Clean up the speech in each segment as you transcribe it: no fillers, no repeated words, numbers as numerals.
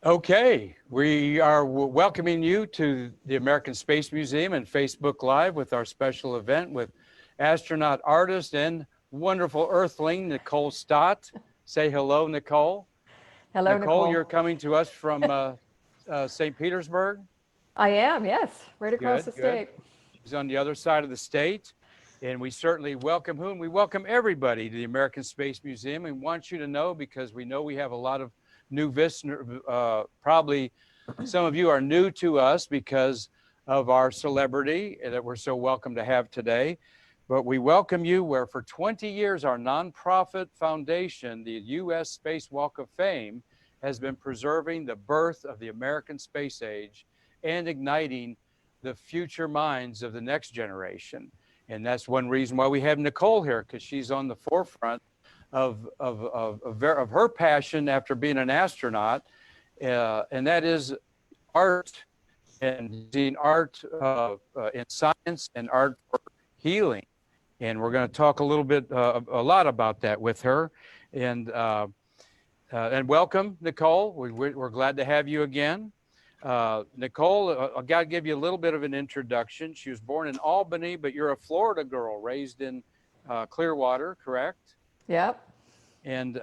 Okay, we are welcoming you to the American Space Museum and Facebook Live with our special event with astronaut artist and wonderful Earthling, Nicole Stott. Say hello, Nicole. Hello, Nicole, Nicole. you're coming to us from St. Petersburg? I am, yes, right across Good, the good. state. She's on the other side of the state. And we certainly welcome whom? We welcome everybody to the American Space Museum and want you to know, because we know we have a lot of new listeners, probably some of you are new to us because of our celebrity that we're so welcome to have today. But we welcome you where for 20 years our nonprofit foundation, the U.S. Space Walk of Fame, has been preserving the birth of the American space age and igniting the future minds of the next generation. And that's one reason why we have Nicole here, because she's on the forefront of her passion after being an astronaut, and that is art, and using art in science and art for healing. And we're going to talk a little bit, a lot about that with her. And welcome, Nicole. We're glad to have you again. Nicole, I got to give you a little bit of an introduction. She was born in Albany, but you're a Florida girl raised in Clearwater, correct? Yep. And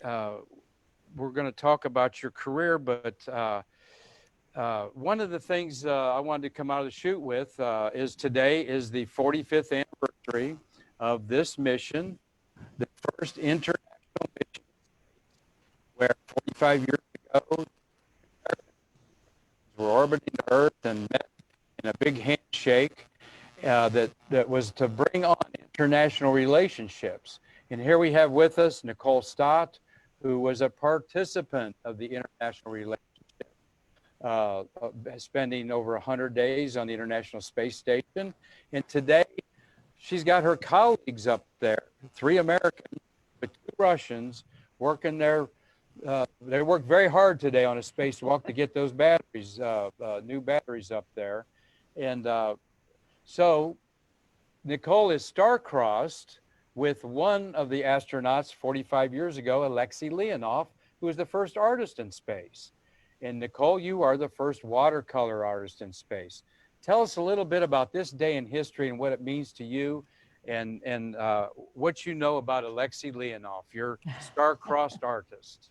we're going to talk about your career, but one of the things I wanted to come out of the chute with is today is the 45th anniversary of this mission, the first international mission, where 45 years ago, were orbiting the Earth and met in a big handshake that was to bring on international relationships. And here we have with us Nicole Stott, who was a participant of the international relationship, spending over 100 days on the International Space Station. And today, she's got her colleagues up there, 3 Americans, but 2 Russians, working there. They worked very hard today on a spacewalk to get those batteries, new batteries up there. And so Nicole is star-crossed with one of the astronauts 45 years ago, Alexei Leonov, who was the first artist in space. And Nicole, you are the first watercolor artist in space. Tell us a little bit about this day in history and what it means to you, and what you know about Alexei Leonov, your star-crossed artist.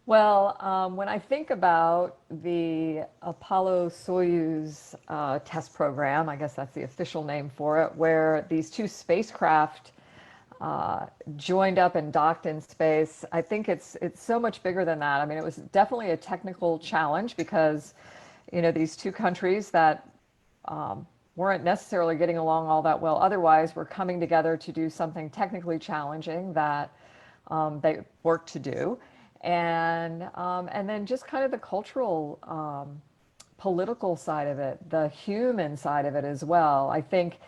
Well, when I think about the Apollo-Soyuz test program, I guess that's the official name for it, where these 2 spacecraft joined up and docked in space, I think it's so much bigger than that. I mean, it was definitely a technical challenge because, you know, these 2 countries that weren't necessarily getting along all that well otherwise were coming together to do something technically challenging that they worked to do. And then just kind of the cultural, political side of it, the human side of it as well. I think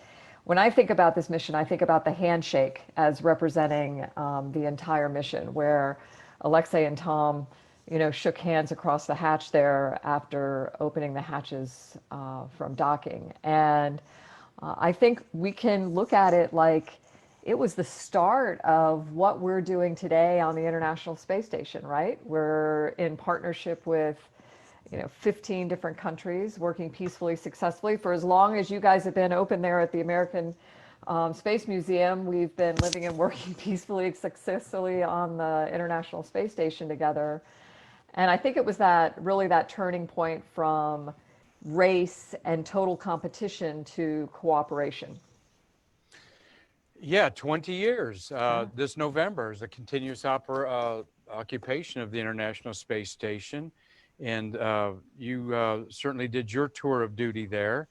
when I think about this mission, I think about the handshake as representing the entire mission, where Alexei and Tom, you know, shook hands across the hatch there after opening the hatches from docking. And I think we can look at it like it was the start of what we're doing today on the International Space Station, right? We're in partnership with, you know, 15 different countries working peacefully, successfully. For as long as you guys have been open there at the American Space Museum, we've been living and working peacefully, successfully on the International Space Station together. And I think it was really that turning point from race and total competition to cooperation. Yeah, 20 years. This November is a continuous occupation of the International Space Station. And you certainly did your tour of duty there.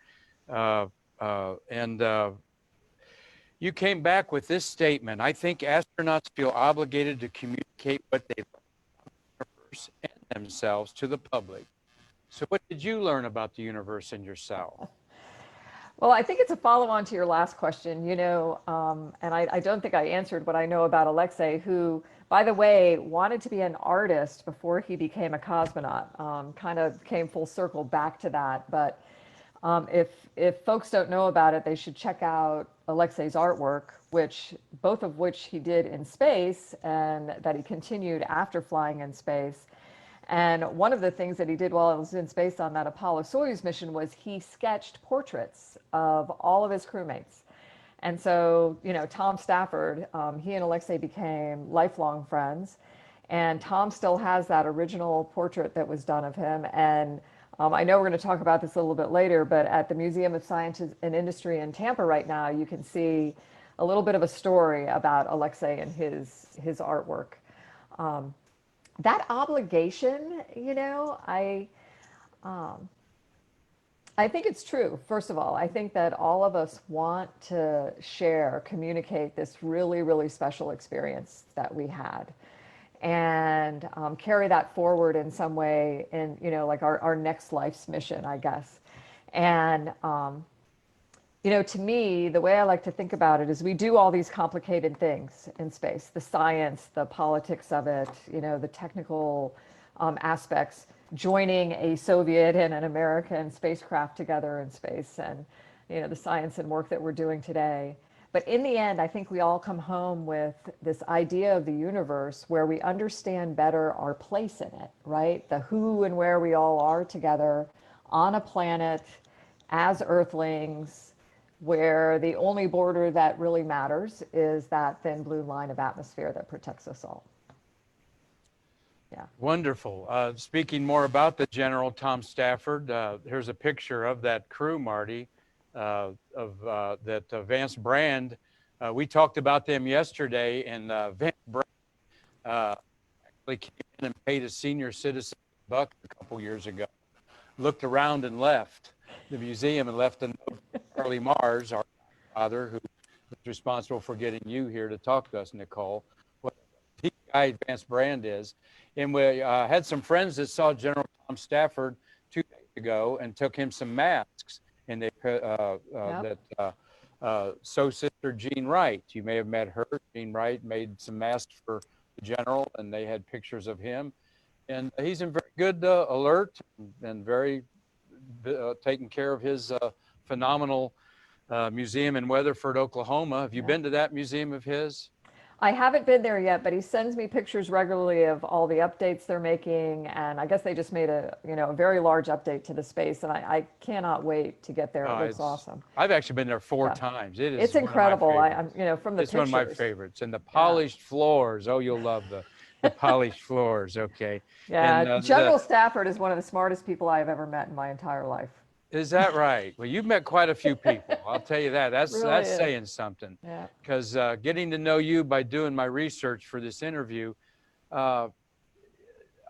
And you came back with this statement: I think astronauts feel obligated to communicate what they learn about the universe and themselves to the public. So what did you learn about the universe and yourself? Well, I think it's a follow-on to your last question, you know, and I don't think I answered what I know about Alexei, who, by the way, wanted to be an artist before he became a cosmonaut. Kind of came full circle back to that. But if folks don't know about it, they should check out Alexei's artwork, both of which he did in space and that he continued after flying in space. And one of the things that he did while I was in space on that Apollo-Soyuz mission was he sketched portraits of all of his crewmates. And so, you know, Tom Stafford, he and Alexei became lifelong friends. And Tom still has that original portrait that was done of him. And I know we're going to talk about this a little bit later, but at the Museum of Science and Industry in Tampa right now, you can see a little bit of a story about Alexei and his artwork. That obligation, you know, I think it's true. First of all, I think that all of us want to share, communicate this really, really special experience that we had, and carry that forward in some way in, you know, like our next life's mission, I guess. And you know, to me, the way I like to think about it is we do all these complicated things in space, the science, the politics of it, you know, the technical aspects, joining a Soviet and an American spacecraft together in space, and, you know, the science and work that we're doing today. But in the end, I think we all come home with this idea of the universe where we understand better our place in it, right? The who and where we all are together on a planet as Earthlings, where the only border that really matters is that thin blue line of atmosphere that protects us all. Yeah. Wonderful. Speaking more about the General Tom Stafford, here's a picture of that crew, Marty, that Vance Brand. We talked about them yesterday, and Vance Brand actually came in and paid a senior citizen buck a couple years ago, looked around and left the museum and left a note for Charlie Mars, our father, who was responsible for getting you here to talk to us, Nicole. What a guy Vance Brand is. And we had some friends that saw General Tom Stafford 2 days ago and took him some masks. And they So Sister Jean Wright, you may have met her. Jean Wright made some masks for the general, and they had pictures of him. And he's in very good alert and very taking care of his phenomenal museum in Weatherford, Oklahoma. Have you been to that museum of his? I haven't been there yet, but he sends me pictures regularly of all the updates they're making, and I guess they just made a very large update to the space, and I cannot wait to get there. It looks awesome. I've actually been there 4 times. It's incredible. I'm from the it's pictures. One of my favorites, and the polished floors. Oh, you'll love the polished floors. Okay. Yeah, and, General Stafford is one of the smartest people I have ever met in my entire life. Is that right? Well, you've met quite a few people. I'll tell you that. That's saying something. Yeah. Because getting to know you by doing my research for this interview, all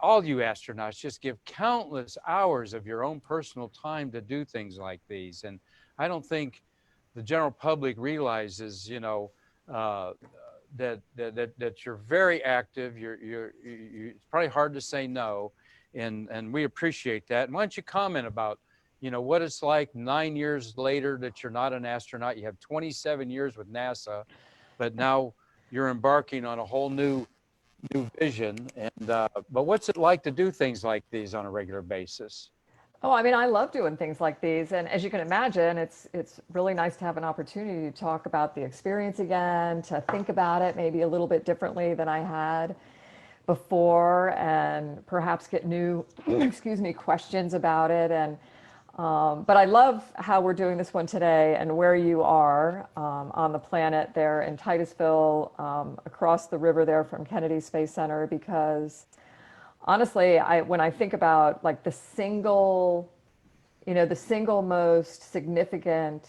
you astronauts just give countless hours of your own personal time to do things like these. And I don't think the general public realizes, that you're very active. It's probably hard to say no, and we appreciate that. And why don't you comment about what it's like 9 years later that you're not an astronaut? You have 27 years with NASA, but now you're embarking on a whole new vision. And but what's it like to do things like these on a regular basis? Oh, I mean, I love doing things like these. And as you can imagine, it's really nice to have an opportunity to talk about the experience again, to think about it maybe a little bit differently than I had before, and perhaps get new, questions about it. And but I love how we're doing this one today and where you are on the planet there in Titusville, across the river there from Kennedy Space Center, because honestly, when I think about like the single most significant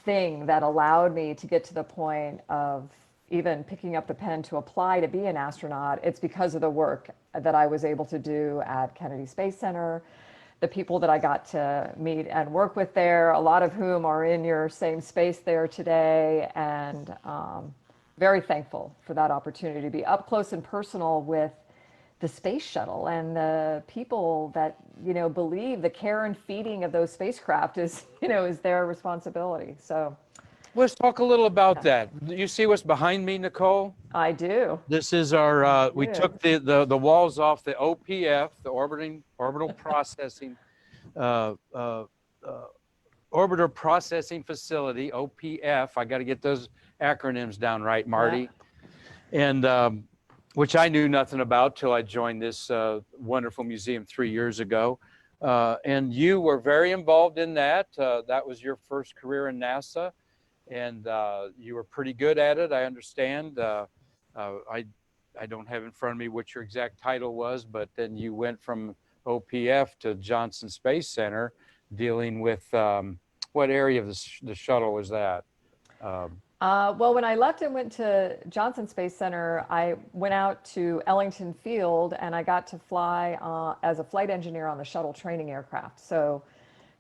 thing that allowed me to get to the point of even picking up the pen to apply to be an astronaut, it's because of the work that I was able to do at Kennedy Space Center, the people that I got to meet and work with there, a lot of whom are in your same space there today, and very thankful for that opportunity to be up close and personal with the space shuttle and the people that believe the care and feeding of those spacecraft is their responsibility. So let's talk a little about that. You see what's behind me, Nicole? I do. This is our we took the walls off the OPF, the orbital processing orbiter processing facility, OPF. I got to get those acronyms down right, Marty. Yeah. And which I knew nothing about till I joined this wonderful museum 3 years ago. And you were very involved in that. That was your first career in NASA, and you were pretty good at it, I understand. I don't have in front of me what your exact title was, but then you went from OPF to Johnson Space Center, dealing with what area of the shuttle was that? Well, when I left and went to Johnson Space Center, I went out to Ellington Field and I got to fly as a flight engineer on the shuttle training aircraft. So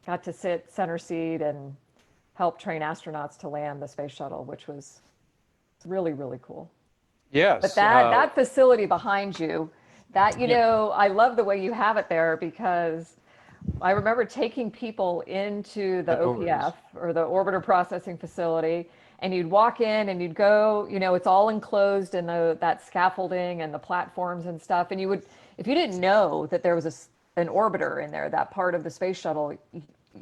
got to sit center seat and help train astronauts to land the space shuttle, which was really, really cool. Yes. But that facility behind you, that, you Yeah. know, I love the way you have it there because I remember taking people into the The ovaries. OPF or the orbiter processing facility, and you'd walk in and you'd go, you know, it's all enclosed in that scaffolding and the platforms and stuff. And you would, if you didn't know that there was an orbiter in there, that part of the space shuttle,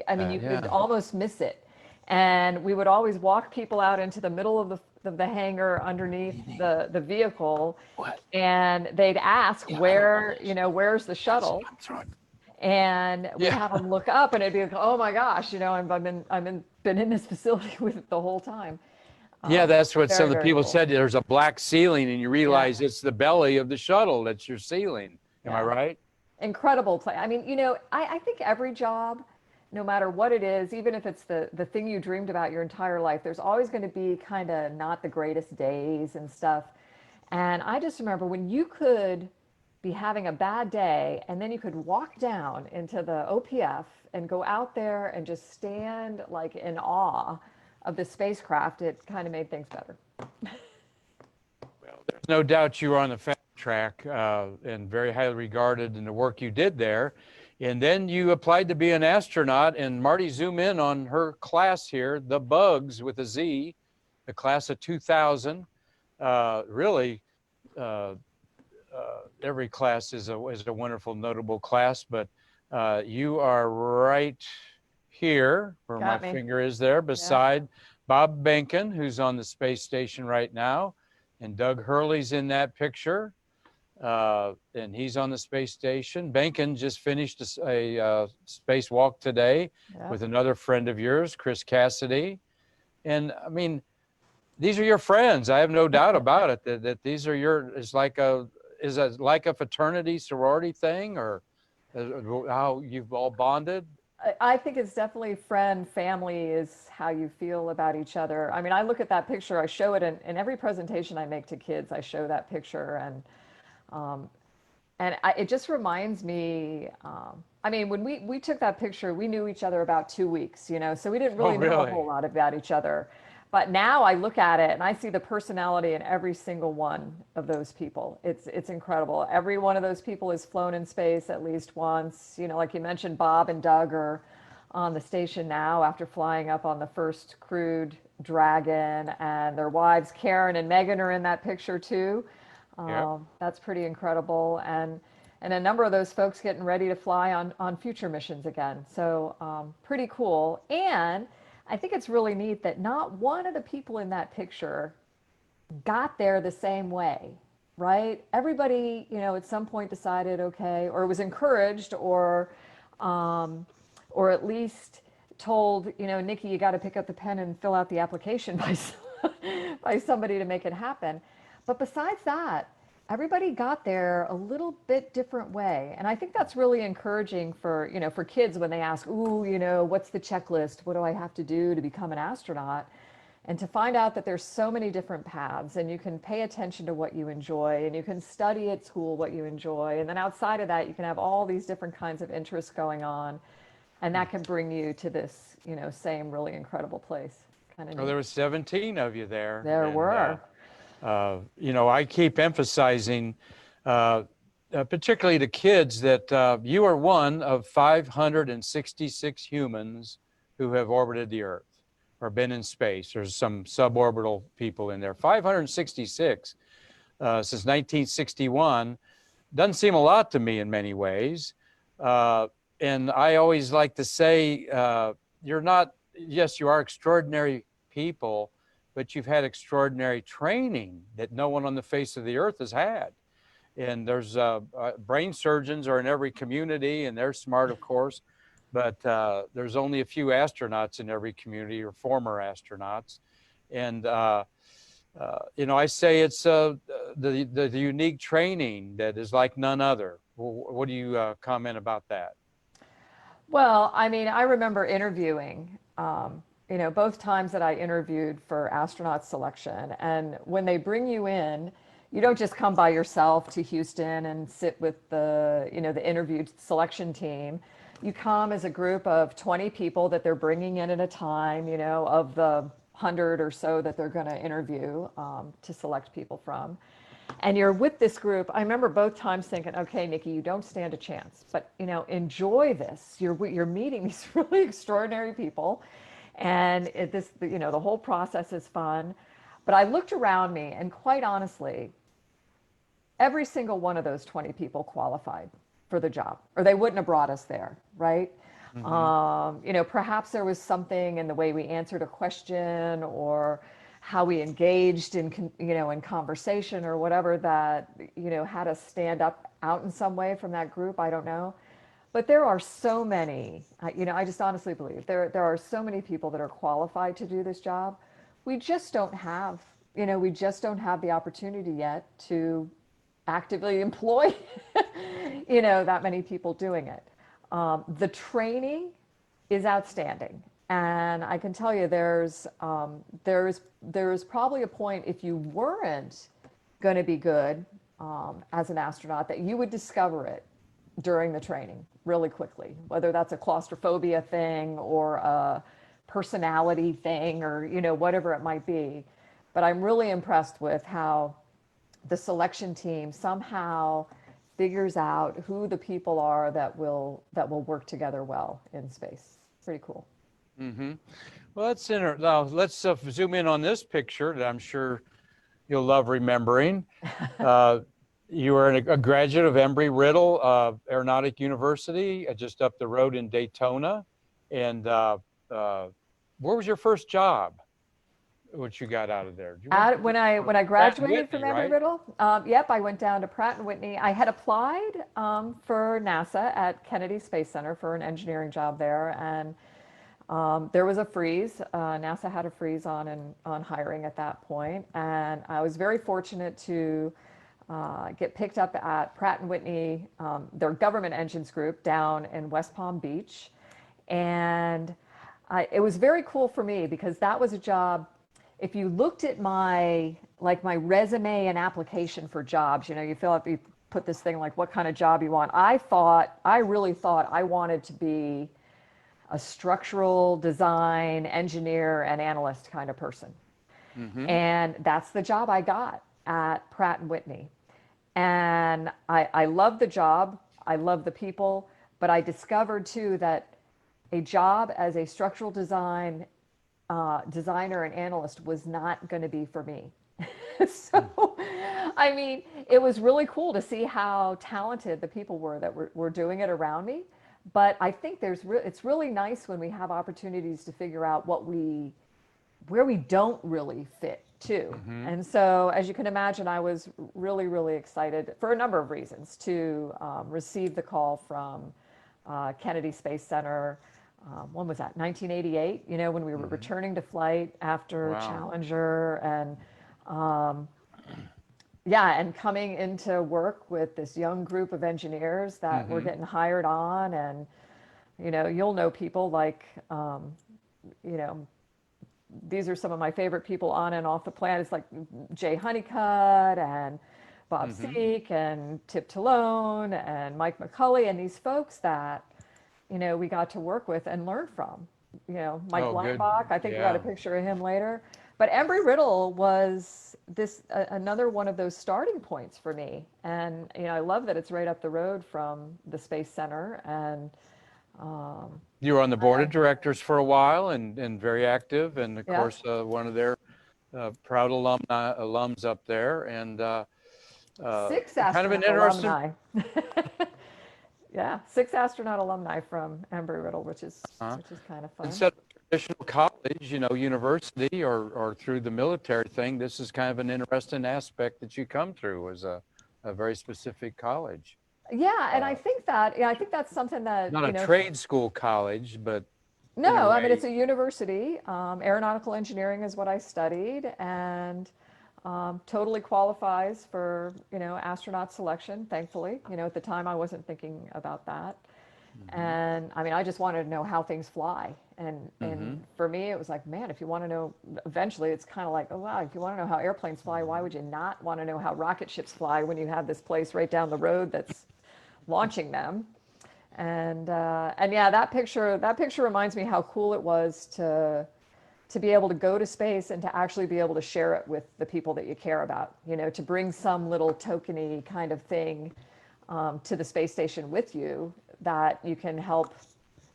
I mean, you could Yeah. almost miss it. And we would always walk people out into the middle of the hangar underneath the vehicle, What? and they'd ask Yeah, where, you know, where's the shuttle? I'm throwing. And we'd Yeah. have them look up, and it'd be like, oh my gosh, you know, been in this facility with it the whole time. Yeah, that's what some Very, of the very people cool. said. There's a black ceiling, and you realize it's the belly of the shuttle. That's your ceiling. Am I Yeah. right? Incredible play. I mean, you know, I think every job, no matter what it is, even if it's the thing you dreamed about your entire life, there's always going to be kind of not the greatest days and stuff. And I just remember when you could be having a bad day and then you could walk down into the OPF and go out there and just stand like in awe of the spacecraft, it kind of made things better. Well, there's no doubt you were on the fast track and very highly regarded in the work you did there. And then you applied to be an astronaut. And Marty, zoom in on her class here, the Bugs with a Z, the class of 2000. Really, uh, every class is a wonderful, notable class, but you are right here where Got my me. finger is there beside Bob Behnken, who's on the space station right now, and Doug Hurley's in that picture, and he's on the space station. Behnken just finished a spacewalk today Yeah. with another friend of yours, Chris Cassidy, and I mean, these are your friends. I have no doubt about it that these are your, is it like a fraternity sorority thing, or how you've all bonded? I think it's definitely friend, family is how you feel about each other. I mean, I look at that picture, I show it in every presentation I make to kids, I show that picture, it just reminds me, I mean, when we took that picture, we knew each other about 2 weeks, you know, so we didn't really Oh, know a really? whole lot about each other. But now I look at it and I see the personality in every single one of those people. It's incredible. Every one of those people has flown in space at least once. You know, like you mentioned, Bob and Doug are on the station now after flying up on the first crewed Dragon, and their wives Karen and Megan are in that picture too. Yeah. That's pretty incredible, and a number of those folks getting ready to fly on future missions again. So pretty cool. And I think it's really neat that not one of the people in that picture got there the same way, right? Everybody, you know, at some point decided, okay, or was encouraged, or at least told, you know, Nikki, you got to pick up the pen and fill out the application by somebody to make it happen. But besides that, everybody got there a little bit different way. And I think that's really encouraging for, you know, for kids when they ask, ooh, you know, what's the checklist? What do I have to do to become an astronaut? And to find out that there's so many different paths, and you can pay attention to what you enjoy, and you can study at school what you enjoy. And then outside of that, you can have all these different kinds of interests going on. And that can bring you to this, you know, same really incredible place. Kind of Well, neat. there were 17 of you there. There And, were. you know, I keep emphasizing, particularly to kids, that you are one of 566 humans who have orbited the Earth or been in space. There's some suborbital people in there. 566 since 1961 doesn't seem a lot to me in many ways. And I always like to say, you're not, yes, you are extraordinary people, but you've had extraordinary training that no one on the face of the earth has had. And there's brain surgeons are in every community, and they're smart, of course, but there's only a few astronauts in every community, or former astronauts. And you know, I say it's the unique training that is like none other. What do you comment about that? Well, I mean, I remember interviewing, you know, both times that I interviewed for astronaut selection. And when they bring you in, you don't just come by yourself to Houston and sit with the, you know, the interview selection team. You come as a group of 20 people that they're bringing in at a time, you know, of the 100 or so that they're going to interview to select people from. And you're with this group. I remember both times thinking, okay, Nikki, you don't stand a chance, but you know, enjoy this. You're meeting these really extraordinary people, and you know, the whole process is fun. But I looked around me, and quite honestly, every single one of those 20 people qualified for the job, or they wouldn't have brought us there, right? Mm-hmm. You know, perhaps there was something in the way we answered a question or how we engaged in, you know, in conversation or whatever that, you know, had us stand up out in some way from that group. I don't know. But there are so many, you know, I just honestly believe there are so many people that are qualified to do this job. We just don't have, you know, we just don't have the opportunity yet to actively employ, you know, that many people doing it. The training is outstanding, and I can tell you, there's probably a point if you weren't going to be good as an astronaut that you would discover it during the training really quickly, whether that's a claustrophobia thing or a personality thing or, you know, whatever it might be. But I'm really impressed with how the selection team somehow figures out who the people are that will work together well in space. Pretty cool. Mm-hmm. Well, now let's zoom in on this picture that I'm sure you'll love remembering. Uh, you were a graduate of Embry-Riddle Aeronautic University, just up the road in Daytona. And uh, where was your first job? What you got out of there? Do you remember? When I Pratt and graduated from Whitney, right? Embry-Riddle, yep, I went down to Pratt and Whitney. I had applied for NASA at Kennedy Space Center for an engineering job there, and there was a freeze. NASA had a freeze on hiring at that point, and I was very fortunate to get picked up at Pratt and Whitney, their government engines group down in West Palm Beach, and it was very cool for me because that was a job. If you looked at my resume and application for jobs, you know, you put this thing like what kind of job you want. I really thought I wanted to be a structural design engineer and analyst kind of person. Mm-hmm. And that's the job I got at Pratt and Whitney. And I love the job, I love the people, but I discovered too that a job as a structural designer and analyst was not going to be for me. So, I mean, it was really cool to see how talented the people were that were doing it around me. But I think it's really nice when we have opportunities to figure out where we don't really fit too. Mm-hmm. And so, as you can imagine, I was really, really excited for a number of reasons to receive the call from Kennedy Space Center. When was that? 1988. You know, when we were Mm-hmm. returning to flight after Wow. Challenger, and yeah, and coming into work with this young group of engineers that were Mm-hmm. getting hired on, and you know, you'll know people like, you know, these are some of my favorite people on and off the planet. It's like Jay Honeycutt and Bob Mm-hmm. Seek and Tip Talone and Mike McCulley and these folks that, you know, we got to work with and learn from. You know, Mike Oh, good. Leinbach, I think we got a Yeah. picture of him later. But Embry-Riddle was another one of those starting points for me. And, you know, I love that it's right up the road from the Space Center. And You were on the board of directors for a while and very active, and of yeah, course one of their proud alums up there, and six kind of an astronaut interesting. alumni. Yeah, six astronaut alumni from Embry-Riddle, Uh, which is kind of fun. Instead of traditional college, you know, university or through the military thing, this is kind of an interesting aspect that you come through as a a very specific college. Yeah, and Uh, I think that's something that, Not a trade school college, but in a no, I mean, way. it's a university. Aeronautical engineering is what I studied, and totally qualifies for, astronaut selection, thankfully. At the time I wasn't thinking about that. Hmm. And I mean, I just wanted to know how things fly. And Hmm. for me, it was like, man, if you want to know, eventually it's kind of like, oh, wow, if you want to know how airplanes fly, why Hmm. would you not want to know how rocket ships fly when you have this place right down the road that's launching them? And yeah, that picture reminds me how cool it was to be able to go to space and to actually be able to share it with the people that you care about, to bring some little tokeny kind of thing to the space station with you that you can help,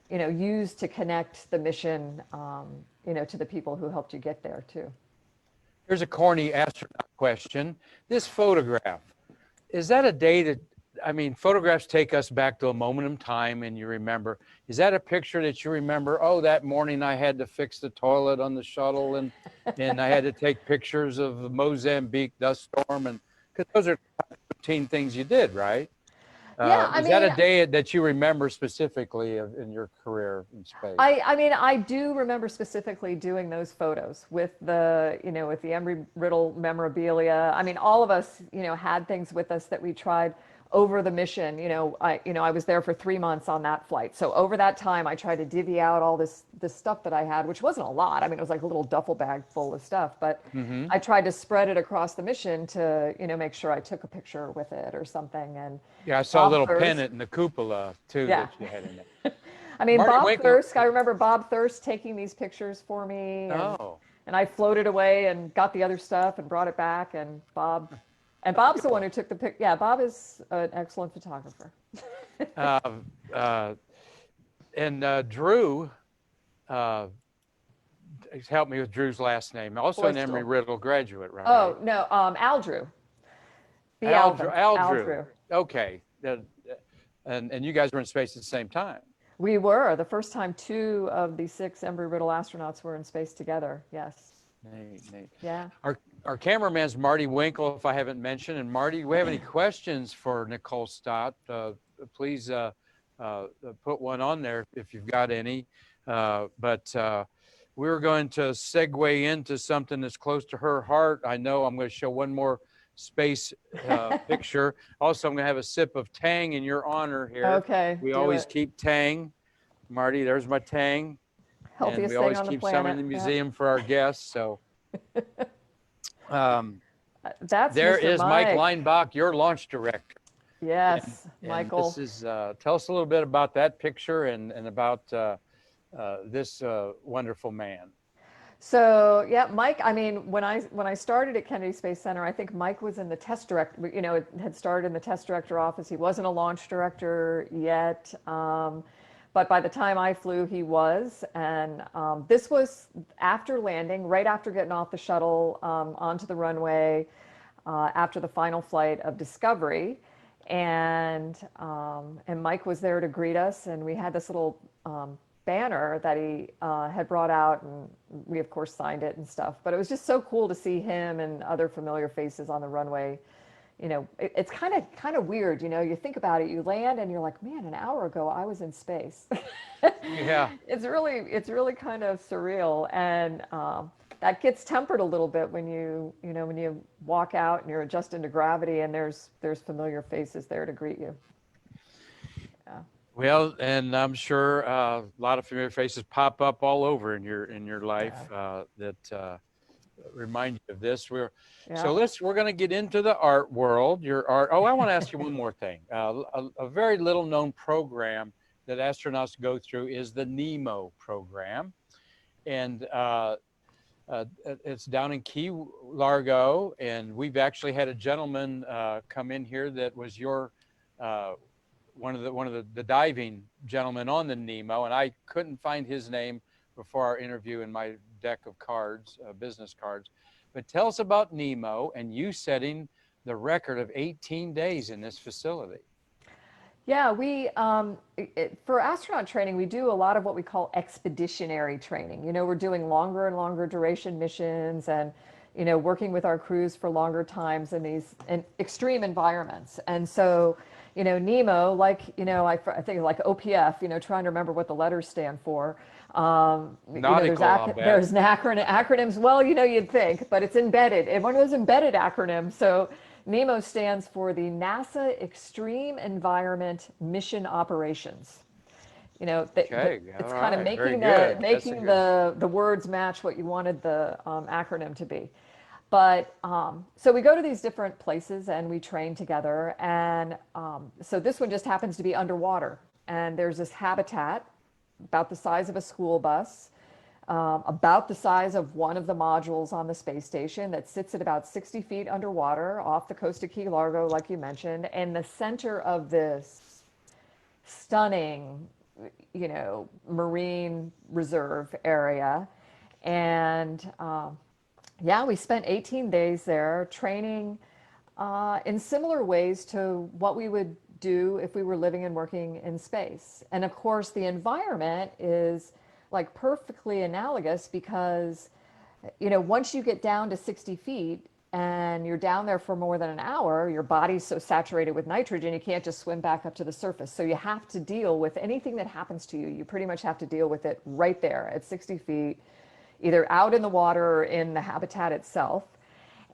use to connect the mission, to the people who helped you get there too. Here's a corny astronaut question. This photograph, is that a day that, I mean, photographs take us back to a moment in time and you remember. Is that a picture that you remember? Oh, that morning I had to fix the toilet on the shuttle and I had to take pictures of the Mozambique dust storm, and because those are routine things you did, right? Yeah, I Is that a mean, day that you remember specifically in your career in space? I do remember specifically doing those photos with with the Embry-Riddle memorabilia. I mean, all of us, had things with us that we tried over the mission. I was there for 3 months on that flight. So over that time, I tried to divvy out all this stuff that I had, which wasn't a lot. I mean, it was like a little duffel bag full of stuff, but Hmm. I tried to spread it across the mission to, make sure I took a picture with it or something. And Yeah, I saw a Bob little Thirsk, pennant in the cupola too yeah. that you had in there. I mean, Marty Bob Winkle. Thirsk, I remember Bob Thirsk taking these pictures for me, Oh, and I floated away and got the other stuff and brought it back, and Bob's the one cool. who took the pic. Yeah, Bob is an excellent photographer. Uh, uh, and Drew, uh, help me with Drew's last name. Also an Boystel. Embry-Riddle graduate, right? Oh, no, Al Drew. The Al, Drew- Alvin. Al Al Drew. Drew. Okay. And you guys were in space at the same time. We were the first time two of the six Embry-Riddle astronauts were in space together. Yes. Neat, neat. Yeah. Our cameraman's Marty Winkle, if I haven't mentioned. And Marty, do we have any questions for Nicole Stott? Please put one on there if you've got any. But we're going to segue into something that's close to her heart. I know I'm going to show one more space picture. Also, I'm going to have a sip of Tang in your honor here. Okay, We do always it. keep Tang. Marty, there's my Tang. And we Healthiest thing always on the keep some in planet. the Yeah. museum for our guests. So um, That's there Mr. is Mike Mike. Leinbach, your launch director. Yes, And this Michael. is, tell us a little bit about that picture and about this wonderful man. So yeah, Mike. I mean, when I started at Kennedy Space Center, I think Mike was in the test direct. It had started in the test director office. He wasn't a launch director yet, but by the time I flew, he was. And this was after landing, right after getting off the shuttle onto the runway, after the final flight of Discovery, and Mike was there to greet us, and we had this little banner that he had brought out, and we of course signed it and stuff. But it was just so cool to see him and other familiar faces on the runway. It's kind of weird. You think about it, you land and you're like, man, an hour ago I was in space. Yeah. It's really kind of surreal, and that gets tempered a little bit when you walk out and you're adjusting to gravity, and there's familiar faces there to greet you. Yeah. Well, and I'm sure a lot of familiar faces pop up all over in your life Yeah. that remind you of this. Yeah. We're going to get into the art world. Your art. Oh, I want to ask you one more thing. A very little known program that astronauts go through is the NEMO program, and it's down in Key Largo. And we've actually had a gentleman come in here that was your one of the diving gentlemen on the NEMO, and I couldn't find his name before our interview in my deck of cards, business cards. But tell us about NEMO and you setting the record of 18 days in this facility. Yeah, for astronaut training, we do a lot of what we call expeditionary training. We're doing longer and longer duration missions, and working with our crews for longer times in these extreme environments. And so, NEMO, like, I think like OPF, trying to remember what the letters stand for. Nautical, I'll bet. There's an acronyms. Well, you'd think, but it's embedded. And one of those embedded acronyms. So NEMO stands for the NASA Extreme Environment Mission Operations. Okay, It's all kind of right, very making good. the words match what you wanted the acronym to be. But so we go to these different places and we train together. And so this one just happens to be underwater. And there's this habitat about the size of a school bus, about the size of one of the modules on the space station that sits at about 60 feet underwater off the coast of Key Largo, like you mentioned. And the center of this stunning, marine reserve area. And yeah, we spent 18 days there training in similar ways to what we would do if we were living and working in space. And of course, the environment is like perfectly analogous because, once you get down to 60 feet and you're down there for more than an hour, your body's so saturated with nitrogen, you can't just swim back up to the surface. So you have to deal with anything that happens to you. You pretty much have to deal with it right there at 60 feet, either out in the water or in the habitat itself.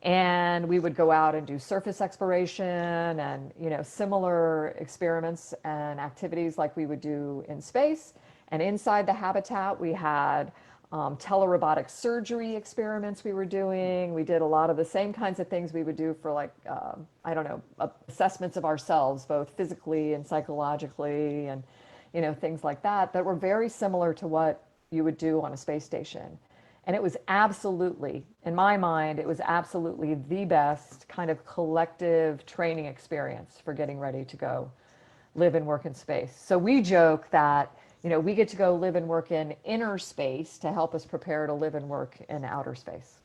And we would go out and do surface exploration and, similar experiments and activities like we would do in space. And inside the habitat, we had telerobotic surgery experiments we were doing. We did a lot of the same kinds of things we would do for assessments of ourselves, both physically and psychologically and, things like that, that were very similar to what you would do on a space station. And it was absolutely, in my mind, it was absolutely the best kind of collective training experience for getting ready to go live and work in space. So we joke that, we get to go live and work in inner space to help us prepare to live and work in outer space.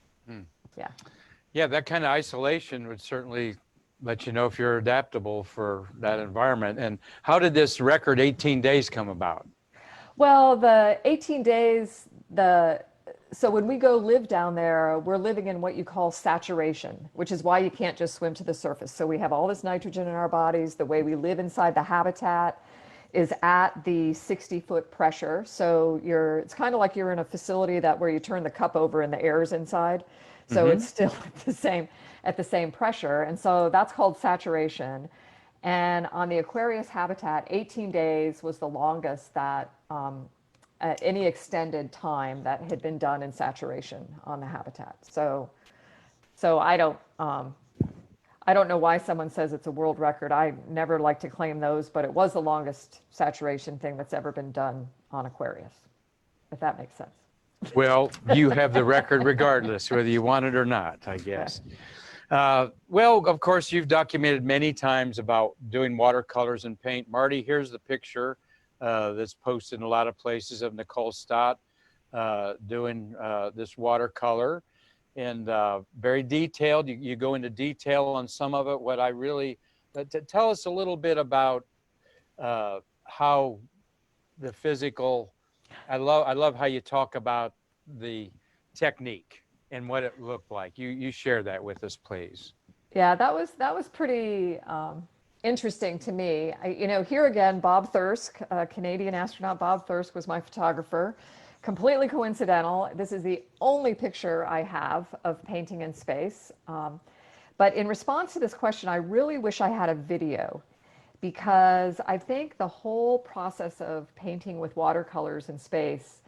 Yeah. Yeah, that kind of isolation would certainly let you know if you're adaptable for that environment. And how did this record 18 days come about? Well, the 18 days, so when we go live down there, we're living in what you call saturation, which is why you can't just swim to the surface. So we have all this nitrogen in our bodies. The way we live inside the habitat is at the 60-foot pressure. So it's kind of like you're in a facility where you turn the cup over and the air is inside. So it's still at the same pressure. And so that's called saturation. And on the Aquarius habitat, 18 days was the longest that any extended time that had been done in saturation on the habitat. So I don't know why someone says it's a world record. I never like to claim those, but it was the longest saturation thing that's ever been done on Aquarius, if that makes sense. Well, you have the record regardless, whether you want it or not, I guess. Well, of course, you've documented many times about doing watercolors and paint. Marty, here's the picture that's posted in a lot of places of Nicole Stott doing this watercolor, and very detailed. You go into detail on some of it. What I really, tell us a little bit about how the physical, I love how you talk about the technique and what it looked like. You share that with us, please. Yeah, that was pretty interesting to me. Here again, Bob Thirsk, Canadian astronaut Bob Thirsk was my photographer. Completely coincidental. This is the only picture I have of painting in space. But in response to this question, I really wish I had a video, because I think the whole process of painting with watercolors in space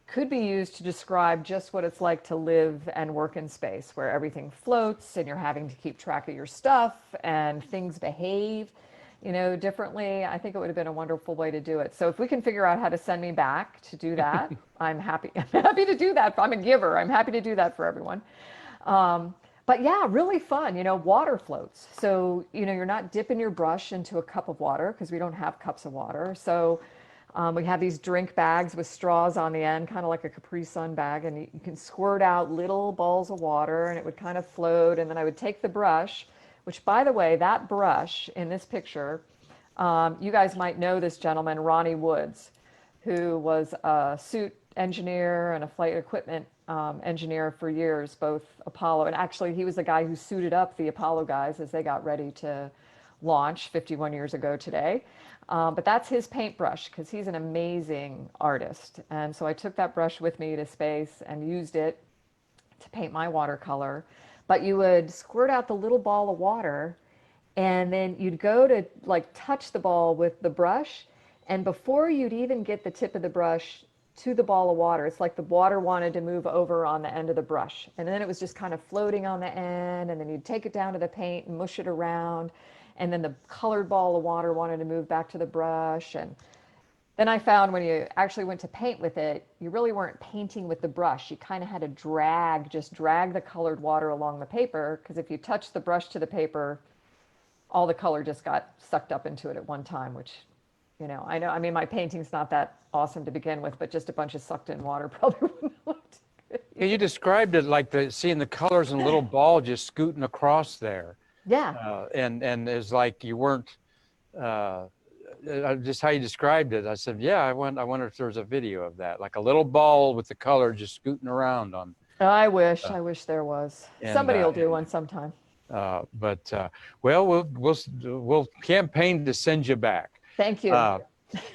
could be used to describe just what it's like to live and work in space, where everything floats and you're having to keep track of your stuff and things behave, differently. I think it would have been a wonderful way to do it. So if we can figure out how to send me back to do that, I'm happy. I'm happy to do that. I'm a giver. I'm happy to do that for everyone. But yeah, really fun, water floats. So, you're not dipping your brush into a cup of water, because we don't have cups of water. So we have these drink bags with straws on the end, kind of like a Capri Sun bag, and you can squirt out little balls of water and it would kind of float. And then I would take the brush, which, by the way, that brush in this picture, you guys might know this gentleman, Ronnie Woods, who was a suit engineer and a flight equipment engineer for years, both Apollo, and actually he was the guy who suited up the Apollo guys as they got ready to launch 51 years ago today. But that's his paintbrush because he's an amazing artist. And so I took that brush with me to space and used it to paint my watercolor. But you would squirt out the little ball of water, and then you'd go to like touch the ball with the brush, and before you'd even get the tip of the brush to the ball of water, it's like the water wanted to move over on the end of the brush, and then it was just kind of floating on the end, and then you'd take it down to the paint and mush it around, and then the colored ball of water wanted to move back to the brush. And then I found when you actually went to paint with it, you really weren't painting with the brush. You kind of had to just drag the colored water along the paper, because if you touch the brush to the paper, all the color just got sucked up into it at one time, which, I know, I mean, my painting's not that awesome to begin with, but just a bunch of sucked in water probably wouldn't have looked good. Yeah, you described it like seeing the colors in a little ball just scooting across there. Yeah. And it's like you weren't, just how you described it. I said, yeah, I wonder if there's a video of that, like a little ball with the color just scooting around on. I wish there was. Somebody will do one sometime. Well, we'll campaign to send you back. Thank you. Well,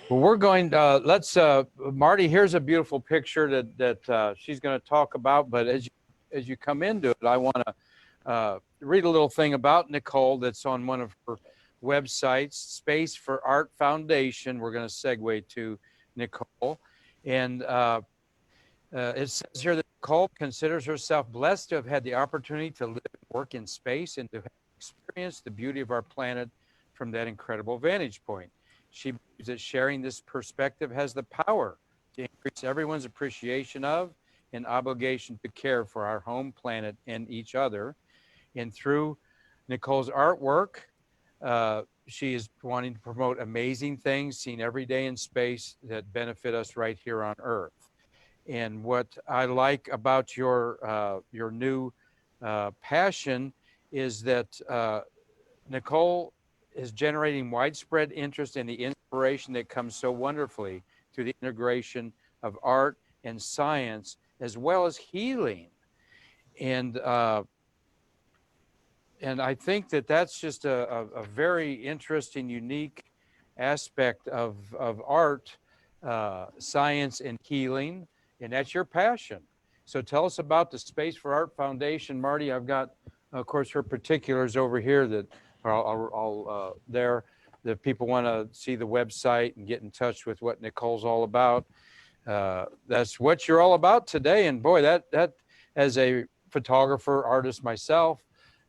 we're going. Let's. Marty, here's a beautiful picture that she's going to talk about. But as you come into it, I want to read a little thing about Nicole that's on one of her websites, Space for Art Foundation. We're going to segue to Nicole, and it says here that Nicole considers herself blessed to have had the opportunity to live and work in space and to have experienced the beauty of our planet from that incredible vantage point. She believes that sharing this perspective has the power to increase everyone's appreciation of and obligation to care for our home planet and each other. And through Nicole's artwork, she is wanting to promote amazing things seen every day in space that benefit us right here on Earth. And what I like about your new passion is that Nicole is generating widespread interest in the inspiration that comes so wonderfully through the integration of art and science, as well as healing. And I think that that's just a very interesting, unique aspect of art, science, and healing. And that's your passion. So tell us about the Space for Art Foundation. Marty, I've got, of course, her particulars over here that are there. If people want to see the website and get in touch with what Nicole's all about, that's what you're all about today. And boy, that as a photographer, artist myself,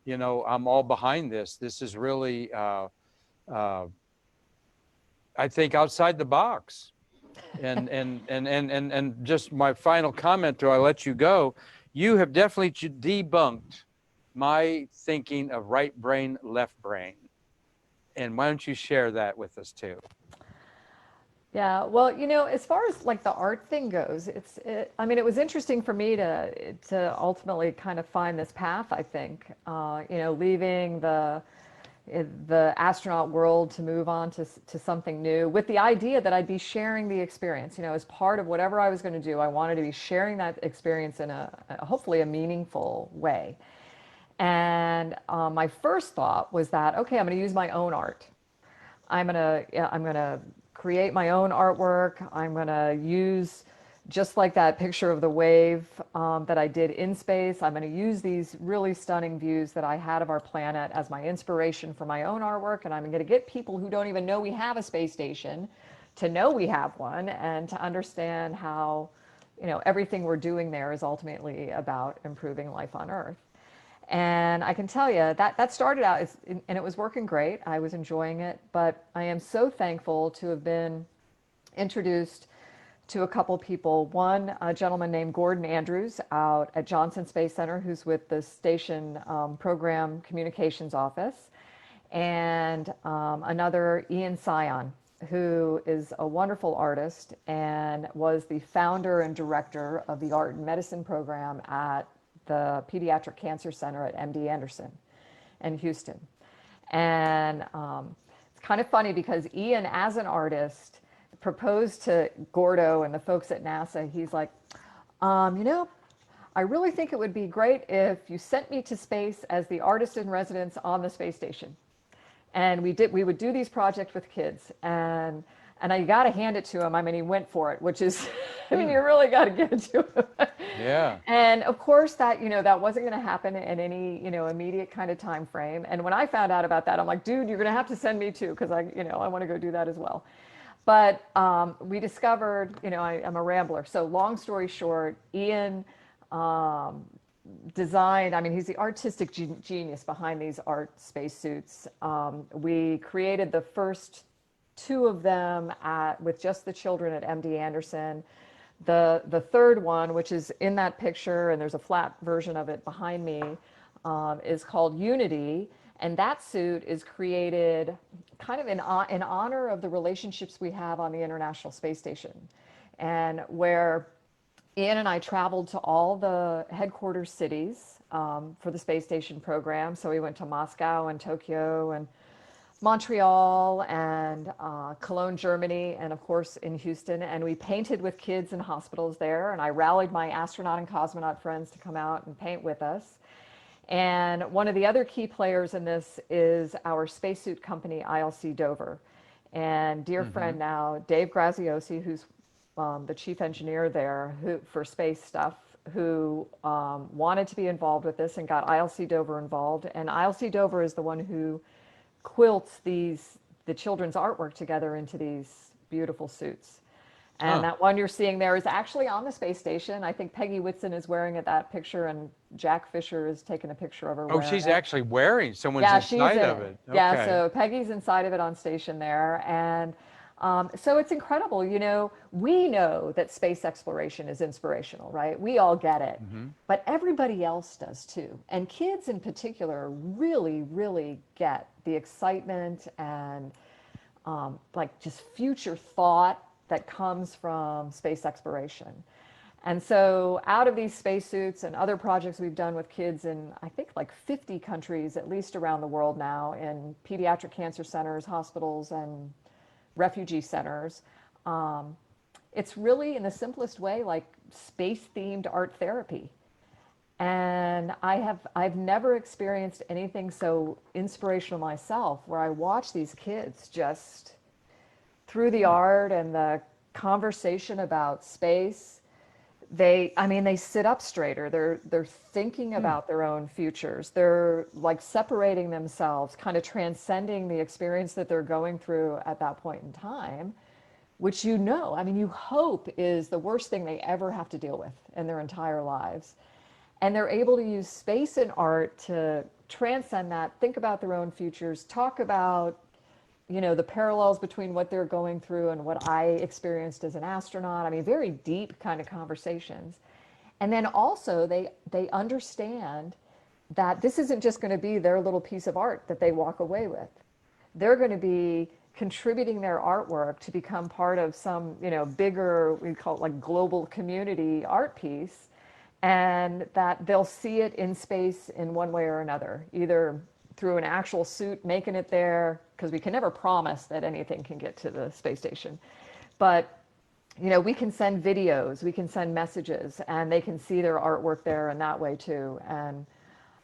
I'm all behind this. This is really, I think, outside the box. And just my final comment, till I let you go, you have definitely debunked my thinking of right brain, left brain. And why don't you share that with us too? Yeah, well, as far as like the art thing goes, I mean, it was interesting for me to ultimately kind of find this path, I think, leaving the astronaut world to move on to something new with the idea that I'd be sharing the experience, as part of whatever I was going to do. I wanted to be sharing that experience in hopefully a meaningful way. And my first thought was that, okay, I'm going to use my own art. I'm going to create my own artwork. I'm going to use, just like that picture of the wave that I did in space, I'm going to use these really stunning views that I had of our planet as my inspiration for my own artwork. And I'm going to get people who don't even know we have a space station to know we have one, and to understand how, everything we're doing there is ultimately about improving life on Earth. And I can tell you that started out, and it was working great. I was enjoying it, but I am so thankful to have been introduced to a couple people. One, a gentleman named Gordon Andrews out at Johnson Space Center, who's with the station program communications office, and another, Ian Sion, who is a wonderful artist and was the founder and director of the art and medicine program at the Pediatric Cancer Center at MD Anderson in Houston. And it's kind of funny because Ian, as an artist, proposed to Gordo and the folks at NASA. He's like, I really think it would be great if you sent me to space as the artist in residence on the space station. And we would do these projects with kids, and I got to hand it to him. I mean, he went for it, which is, I mean, you really got to give it to him. Yeah. And of course that, that wasn't going to happen in any, immediate kind of time frame. And when I found out about that, I'm like, dude, you're going to have to send me too, because I want to go do that as well. But we discovered, I'm a rambler. So long story short, Ian um, designed, I mean, he's the artistic genius behind these art spacesuits. We created the first two of them with just the children at MD Anderson. The third one, which is in that picture, and there's a flat version of it behind me, is called Unity. And that suit is created kind of in honor of the relationships we have on the International Space Station. And where Ian and I traveled to all the headquarters cities for the space station program. So we went to Moscow and Tokyo and Montreal and Cologne, Germany, and of course in Houston. And we painted with kids in hospitals there. And I rallied my astronaut and cosmonaut friends to come out and paint with us. And one of the other key players in this is our spacesuit company, ILC Dover. And dear friend now, Dave Graziosi, who's the chief engineer there for space stuff, who wanted to be involved with this and got ILC Dover involved. And ILC Dover is the one who quilts the children's artwork together into these beautiful suits. And that one you're seeing there is actually on the space station. I think Peggy Whitson is wearing it, that picture, and Jack Fisher is taking a picture of her Oh, wearing she's it. actually wearing, someone's Yeah, she's inside in of it. it. Yeah, Okay. so Peggy's inside of it on station there. And so it's incredible. We know that space exploration is inspirational, right? We all get it. But everybody else does too. And kids in particular really, really get the excitement and like just future thought that comes from space exploration. And so out of these spacesuits and other projects we've done with kids in, I think, like 50 countries, at least around the world now, in pediatric cancer centers, hospitals, and refugee centers, it's really, in the simplest way, like space-themed art therapy. And I've never experienced anything so inspirational myself, where I watch these kids just through the art and the conversation about space. They sit up straighter. They're thinking about their own futures. They're like separating themselves, kind of transcending the experience that they're going through at that point in time, which you hope is the worst thing they ever have to deal with in their entire lives. And they're able to use space and art to transcend that, think about their own futures, talk about the parallels between what they're going through and what I experienced as an astronaut. I mean, very deep kind of conversations. And then also they understand that this isn't just going to be their little piece of art that they walk away with. They're going to be contributing their artwork to become part of some, bigger, we call it like global community art piece, and that they'll see it in space in one way or another, either through an actual suit making it there, because we can never promise that anything can get to the space station. But we can send videos, we can send messages, and they can see their artwork there in that way too. And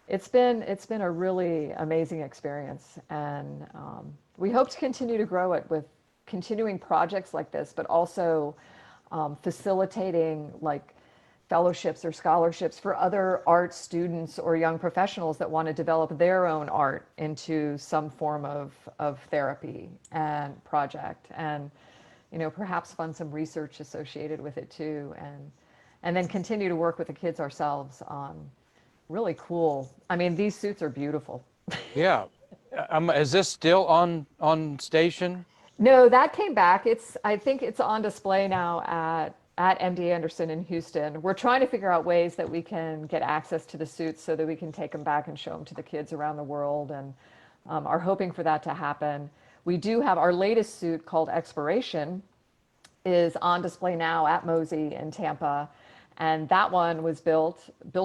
it's been a really amazing experience. And we hope to continue to grow it with continuing projects like this, but also facilitating like fellowships or scholarships for other art students or young professionals that want to develop their own art into some form of therapy and project, and perhaps fund some research associated with it too, and then continue to work with the kids ourselves on really cool. I mean, these suits are beautiful. Yeah. Is this still on station? No, that came back. I think it's on display now at MD Anderson in Houston. We're trying to figure out ways that we can get access to the suits so that we can take them back and show them to the kids around the world, and are hoping for that to happen. We do have our latest suit called Exploration is on display now at Mosey in Tampa, and that one was built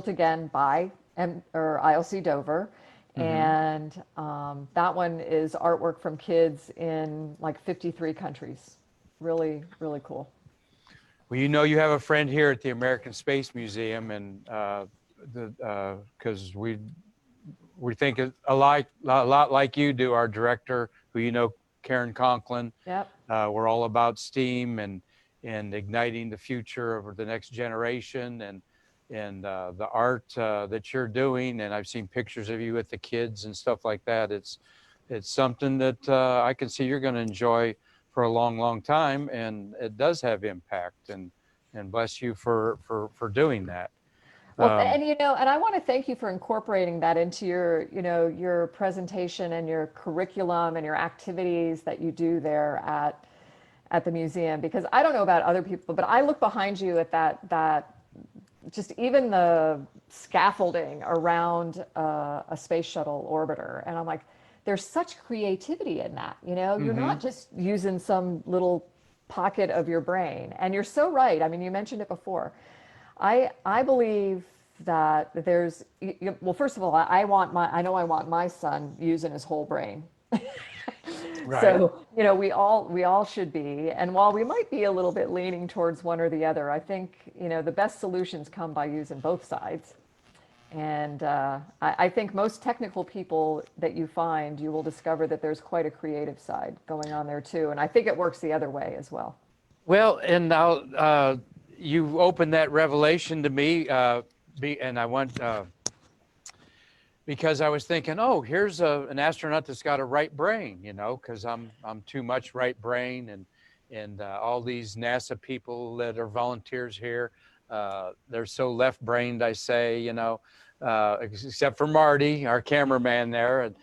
again by ILC Dover. And that one is artwork from kids in like 53 countries. Really, really cool. Well, you know, you have a friend here at the American Space Museum, and because we think a lot like you do. Our director, who you know, Karen Conklin. Yep. We're all about STEAM and igniting the future of the next generation, and the art that you're doing. And I've seen pictures of you with the kids and stuff like that. It's something that I can see you're going to enjoy for a long, long time, and it does have impact. And bless you for doing that. Well, and you know, and I want to thank you for incorporating that into your, you know, your presentation and your curriculum and your activities that you do there at the museum. Because I don't know about other people, but I look behind you at that just even the scaffolding around a space shuttle orbiter, and I'm like, there's such creativity in that. You know, you're not just using some little pocket of your brain, and you're so right. I mean, you mentioned it before. I believe that there's, well, first of all, I want my son using his whole brain. Right. So, you know, we all should be. And while we might be a little bit leaning towards one or the other, I think, you know, the best solutions come by using both sides. And I think most technical people that you find, you will discover that there's quite a creative side going on there too. And I think it works the other way as well. Well, and now you opened that revelation to me, and I went because I was thinking, oh, here's an astronaut that's got a right brain, you know, because I'm too much right brain, and all these NASA people that are volunteers here, they're so left-brained, I say, you know, except for Marty, our cameraman there, and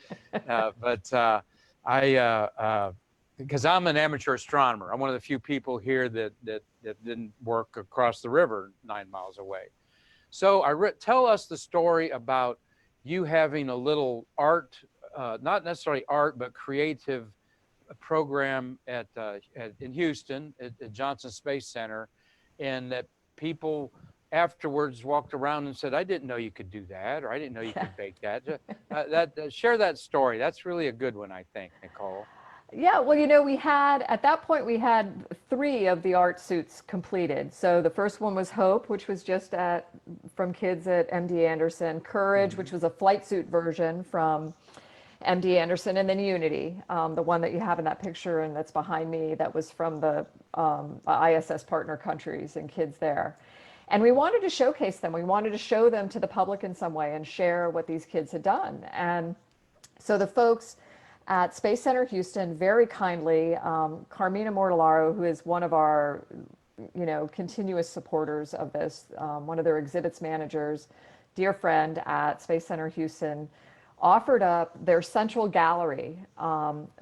but I. Because I'm an amateur astronomer. I'm one of the few people here that didn't work across the river 9 miles away. So tell us the story about you having a little art, not necessarily art, but creative program in Houston at Johnson Space Center, and that people afterwards walked around and said, "I didn't know you could do that," or "I didn't know you could bake that." Share that story. That's really a good one, I think, Nicole. Yeah, well, you know, at that point, we had 3 of the art suits completed. So the first one was Hope, which was just from kids at MD Anderson, Courage, which was a flight suit version from MD Anderson, and then Unity, the one that you have in that picture and that's behind me, that was from the ISS partner countries and kids there. And we wanted to showcase them. We wanted to show them to the public in some way and share what these kids had done. And so the folks at Space Center Houston very kindly, Carmina Mortellaro, who is one of our, you know, continuous supporters of this, one of their exhibits managers, dear friend at Space Center Houston, offered up their central gallery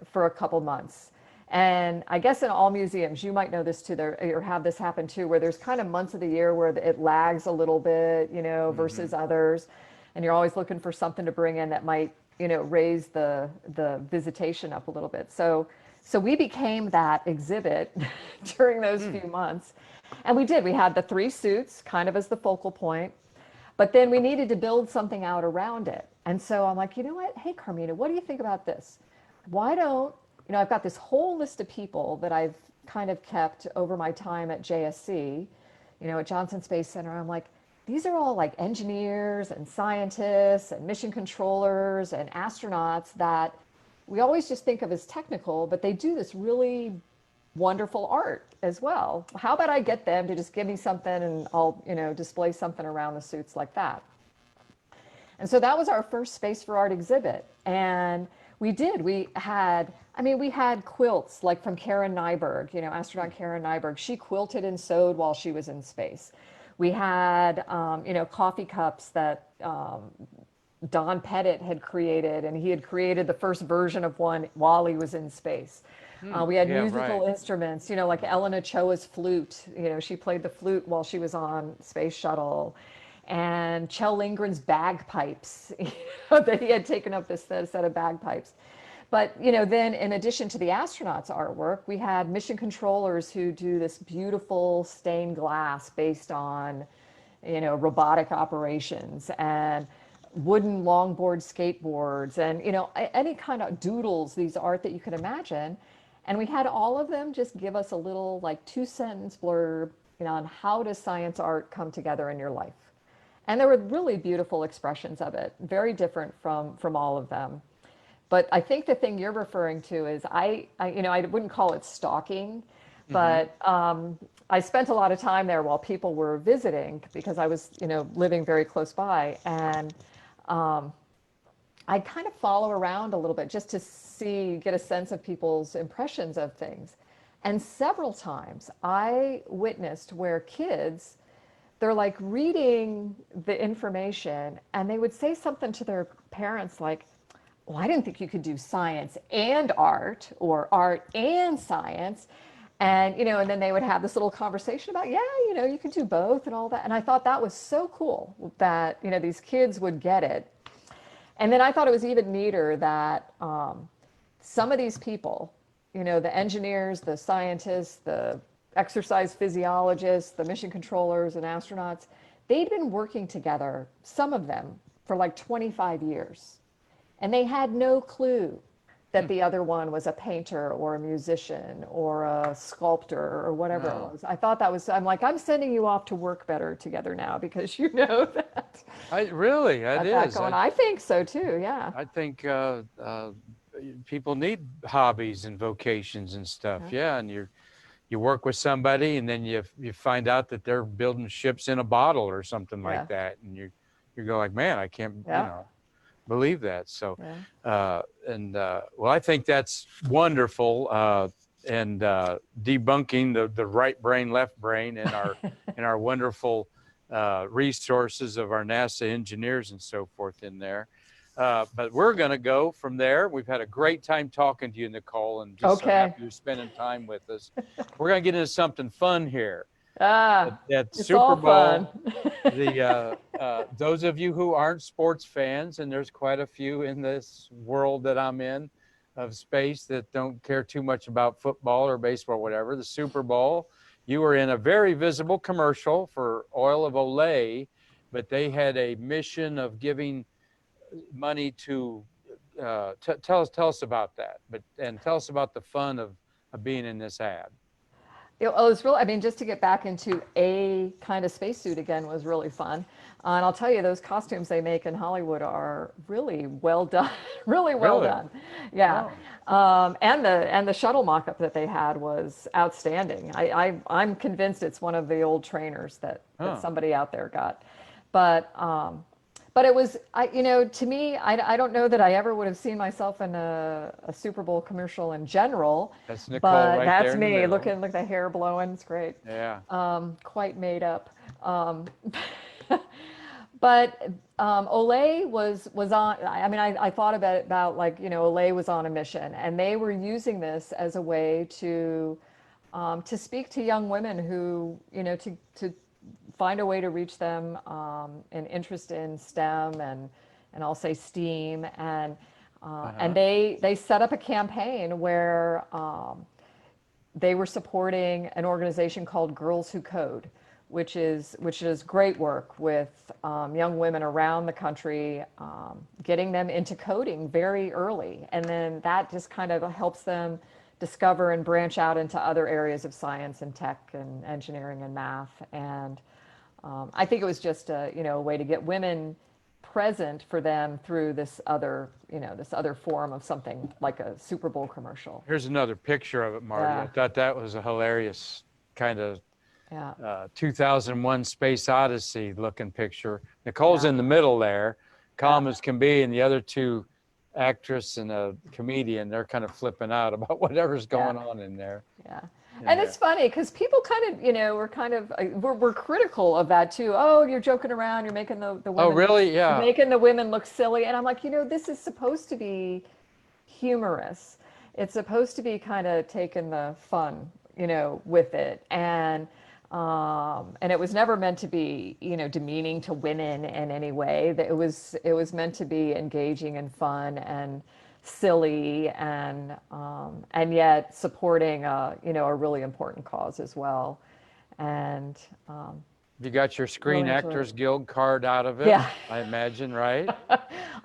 for a couple months. And I guess in all museums, you might know this too, or have this happen too, where there's kind of months of the year where it lags a little bit, you know, versus others. And you're always looking for something to bring in that might, you know, raise the visitation up a little bit. So we became that exhibit during those few months. And we did. We had the 3 suits kind of as the focal point, but then we needed to build something out around it. And so I'm like, you know what? Hey, Carmina, what do you think about this? Why don't, you know, I've got this whole list of people that I've kind of kept over my time at JSC, you know, at Johnson Space Center. I'm like, these are all like engineers and scientists and mission controllers and astronauts that we always just think of as technical, but they do this really wonderful art as well. How about I get them to just give me something and I'll, you know, display something around the suits like that. And so that was our first Space for Art exhibit. And we did. We had quilts like from Karen Nyberg, you know, astronaut Karen Nyberg. She quilted and sewed while she was in space. We had, you know, coffee cups that Don Pettit had created, and he had created the first version of one while he was in space. We had musical instruments, you know, like Ellen Ochoa's flute. You know, she played the flute while she was on Space Shuttle. And Kjell Lindgren's bagpipes, you know, that he had taken up this set of bagpipes. But, you know, then in addition to the astronauts' artwork, we had mission controllers who do this beautiful stained glass based on, you know, robotic operations, and wooden longboard skateboards, and, you know, any kind of doodles, these art that you could imagine. And we had all of them just give us a little like 2-sentence blurb on how does science art come together in your life. And there were really beautiful expressions of it, very different from all of them. But I think the thing you're referring to is I wouldn't call it stalking, Mm-hmm. but I spent a lot of time there while people were visiting because I was, living very close by. And I kind of follow around a little bit just to get a sense of people's impressions of things. And several times I witnessed where kids, they're like reading the information and they would say something to their parents like, well, I didn't think you could do science and art or art and science. And, and then they would have this little conversation about, yeah, you can do both and all that. And I thought that was so cool that, these kids would get it. And then I thought it was even neater that some of these people, the engineers, the scientists, the exercise physiologists, the mission controllers and astronauts, they'd been working together, some of them, for like 25 years. And they had no clue that the other one was a painter or a musician or a sculptor or whatever it was. I thought that was, I'm like, I'm sending you off to work better together now because you know that. Really, it is. I think so too, yeah. I think people need hobbies and vocations and stuff. Yeah, and you work with somebody, and then you find out that they're building ships in a bottle or something like that, and you go like, man, I can't believe that. So, well, I think that's wonderful, and debunking the right brain, left brain, and our wonderful resources of our NASA engineers and so forth in there. But we're going to go from there. We've had a great time talking to you, Nicole, and just so happy you're spending time with us. We're going to get into something fun here. That it's Super all Bowl, fun. those of you who aren't sports fans, and there's quite a few in this world that I'm in of space that don't care too much about football or baseball or whatever, the Super Bowl, you were in a very visible commercial for Oil of Olay, but they had a mission of giving money to tell us about that, and tell us about the fun of being in this ad. It was really, I mean, just to get back into a kind of spacesuit again was really fun. And I'll tell you, those costumes they make in Hollywood are really well done, really well done. Yeah. Oh. And the shuttle mock-up that they had was outstanding. I'm convinced it's one of the old trainers that somebody out there got. But it was, to me, I don't know that I ever would have seen myself in a Super Bowl commercial in general. That's Nicole right there. That's me. Look at the hair blowing. It's great. Yeah. Quite made up. But Olay was on. I mean, I thought about like Olay was on a mission, and they were using this as a way to speak to young women who to find a way to reach them, an interest in STEM and I'll say STEAM, and they set up a campaign where they were supporting an organization called Girls Who Code, which is great work with young women around the country, getting them into coding very early, and then that just kind of helps them discover and branch out into other areas of science and tech and engineering and math. And I think it was just a way to get women present for them through this other form of something like a Super Bowl commercial. Here's another picture of it, Marty. I thought that was a hilarious kind of 2001 Space Odyssey looking picture. Nicole's in the middle there, calm as can be, and the other two, actress and a comedian, they're kind of flipping out about whatever's going on in there. Yeah. And it's funny because people kind of, we're critical of that too. Oh, you're joking around. You're making the women. Oh, really? Yeah. You're making the women look silly. And I'm like, this is supposed to be humorous. It's supposed to be kind of taking the fun, with it. And it was never meant to be, demeaning to women in any way. It was meant to be engaging and fun and silly and yet supporting a really important cause as well. And you got your Screen Actors Guild card out of it, I imagine, right?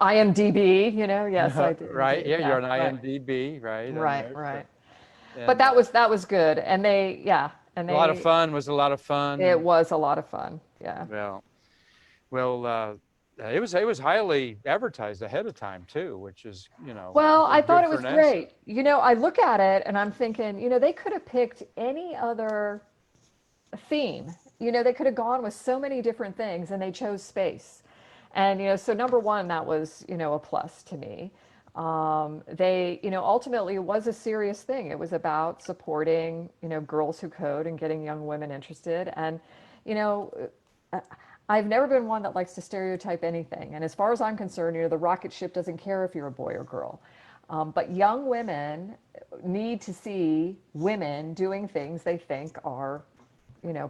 IMDb, yes, I do. Right, you're on IMDb, right? Right. But that was good, and And A lot of fun. Was a lot of fun. it was a lot of fun. Yeah. Well, it was highly advertised ahead of time too, which is, Well, I thought good it for was NASA. great. I look at it and I'm thinking, they could have picked any other theme. They could have gone with so many different things and they chose space. And, so number one, that was, a plus to me. Ultimately it was a serious thing. It was about supporting, girls who code and getting young women interested. And, you know, uh, I've never been one that likes to stereotype anything. And as far as I'm concerned, the rocket ship doesn't care if you're a boy or girl. But young women need to see women doing things they think are,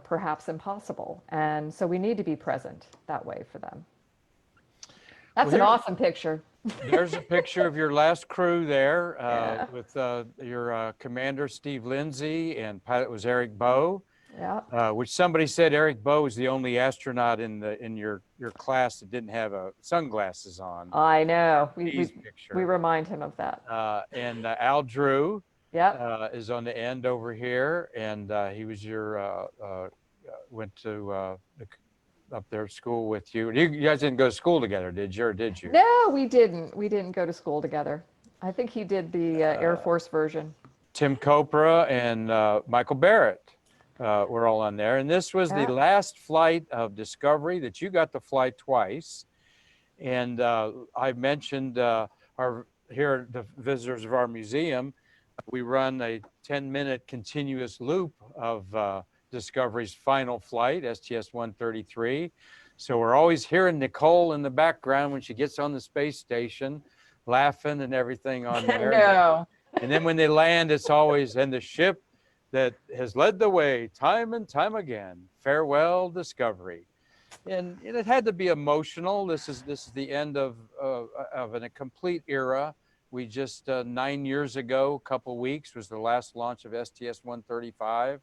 perhaps impossible. And so we need to be present that way for them. Well, That's an awesome picture. there's a picture of your last crew there Yeah. with your commander, Steve Lindsay, and pilot was Eric Bowe, Yeah. which somebody said Eric Bowe was the only astronaut in your class that didn't have sunglasses on. I know. Steve's We picture. remind him of that. And Al Drew Yep. is on the end over here, and he was went to up there at school with you. You guys didn't go to school together, did you? Or did you? No, we didn't. We didn't go to school together. I think he did the Air Force version. Tim Copra and Michael Barrett were all on there. And this was the Yeah. last flight of Discovery that you got to fly twice. And I mentioned here, the visitors of our museum, we run a 10-minute continuous loop of Discovery's final flight, STS-133. So we're always hearing Nicole in the background when she gets on the space station, laughing and everything on there. No. And then when they land, it's always, and the ship that has led the way time and time again, farewell Discovery. And it had to be emotional. This is the end of a complete era. We just 9 years ago, a couple weeks, was the last launch of STS-135,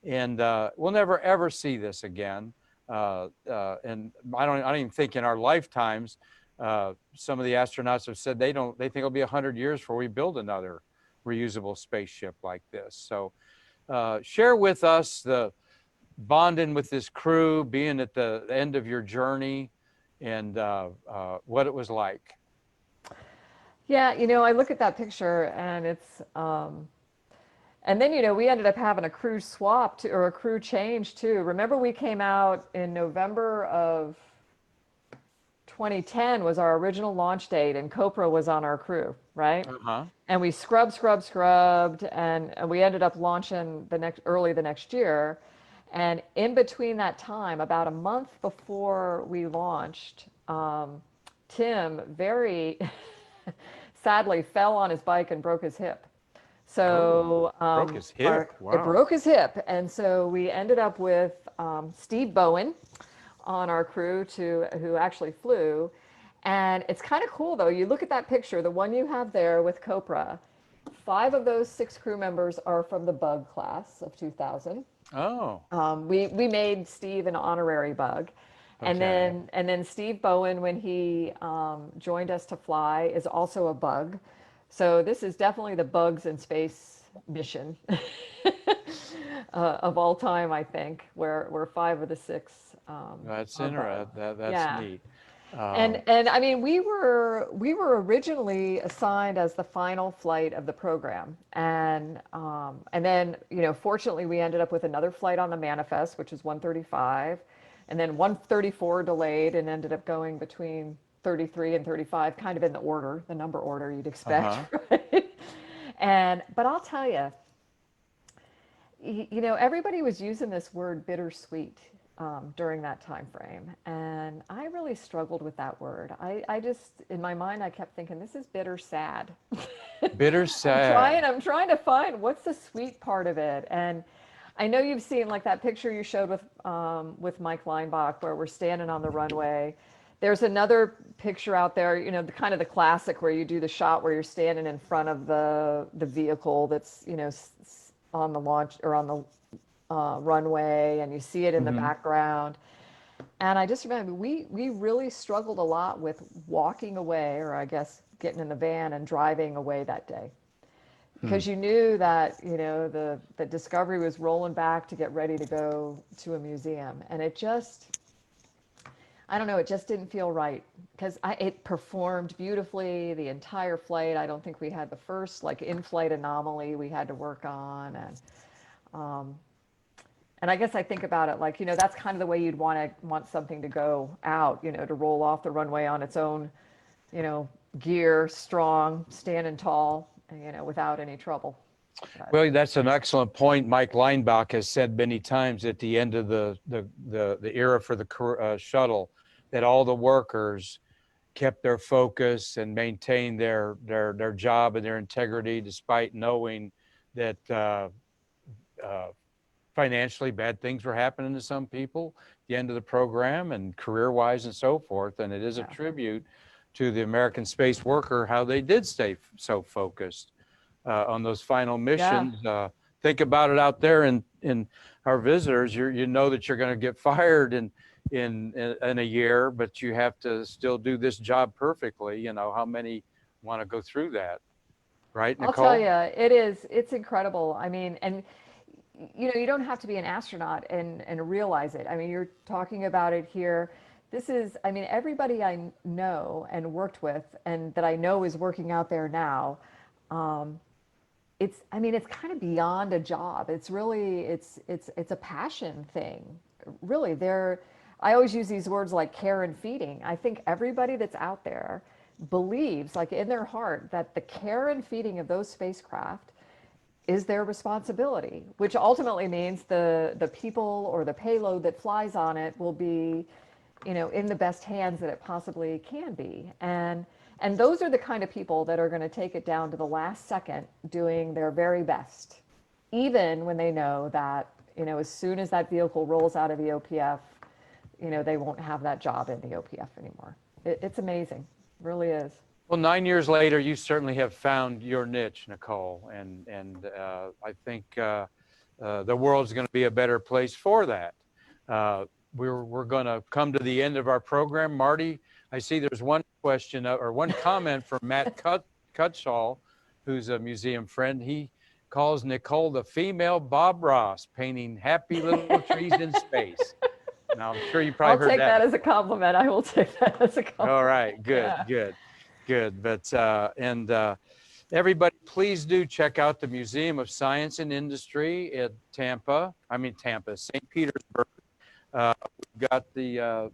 and we'll never ever see this again. And I don't even think in our lifetimes. Some of the astronauts have said they think it'll be 100 years before we build another reusable spaceship like this. So share with us the bonding with this crew, being at the end of your journey, and what it was like. Yeah, I look at that picture and it's and then we ended up having a crew swap or a crew change too. Remember we came out in November of 2010 was our original launch date and Copra was on our crew, right? Uh-huh. And we scrubbed, and we ended up launching early the next year. And in between that time, about a month before we launched, Tim very sadly fell on his bike and broke his hip. So broke his hip. Wow. it broke his hip, and so we ended up with Steve Bowen on our crew who actually flew. And it's kind of cool though. You look at that picture, the one you have there with Copra. 5 of those 6 crew members are from the Bug class of 2000. Oh. We made Steve an honorary Bug. And Okay. then Steve Bowen, when he joined us to fly, is also a Bug. So this is definitely the Bugs in space mission of all time, I think, where 5 of the 6 That's are Bugs. interesting. That's Yeah. neat. And I mean, we were originally assigned as the final flight of the program, and then fortunately we ended up with another flight on the manifest, which is 135, and then 134 delayed and ended up going between 33 and 35, kind of in the number order you'd expect, right? But I'll tell you, everybody was using this word bittersweet during that time frame, and I really struggled with that word. I just, in my mind, I kept thinking, this is bitter sad. Bitter sad. I'm trying to find what's the sweet part of it. And I know you've seen like that picture you showed with Mike Leinbach where we're standing on the runway. There's another picture out there, the kind of the classic where you do the shot where you're standing in front of the vehicle that's on the launch or on the runway, and you see it in the background. And I just remember we really struggled a lot with walking away, or I guess getting in the van and driving away that day. because you knew that, you know, the Discovery was rolling back to get ready to go to a museum. And it just, I don't know, it just didn't feel right because it performed beautifully the entire flight. I don't think we had the first like in-flight anomaly we had to work on. And I guess I think about it like, you know, that's kind of the way you'd want something to go out, you know, to roll off the runway on its own, you know, gear, strong, standing tall, you know, without any trouble. But, Well, that's an excellent point. Mike Leinbach has said many times at the end of the era for the shuttle that all the workers kept their focus and maintained their job and their integrity despite knowing that financially bad things were happening to some people at the end of the program and career-wise and so forth. And it is a yeah. tribute to the American space worker, how they did stay so focused on those final missions. Think about it out there in our visitors. You know that you're going to get fired in a year, but you have to still do this job perfectly. You know, how many want to go through that, right, Nicole? I'll tell you, it's incredible. I mean, and you know, you don't have to be an astronaut and realize it. I mean, you're talking about it here. This is, I mean, everybody I know and worked with and that I know is working out there now. I mean, it's kind of beyond a job. It's really, it's a passion thing. Really, I always use these words like care and feeding. I think everybody that's out there believes, like in their heart, that the care and feeding of those spacecraft is their responsibility, which ultimately means the people or the payload that flies on it will be, you know, in the best hands that it possibly can be. And those are the kind of people that are going to take it down to the last second doing their very best, even when they know that, you know, as soon as that vehicle rolls out of the OPF, you know, they won't have that job in the OPF anymore. It's amazing. It really is. Well, 9 years later, you certainly have found your niche, Nicole, and I think the world's going to be a better place for that. We're going to come to the end of our program. Marty, I see there's one question or one comment from Matt Cutshall, who's a museum friend. He calls Nicole the female Bob Ross, painting happy little trees in space. Now, I'm sure you probably heard that. I'll take that as a compliment. I will take that as a compliment. All right, good, good. But everybody, please do check out the Museum of Science and Industry at St. Petersburg. We've got the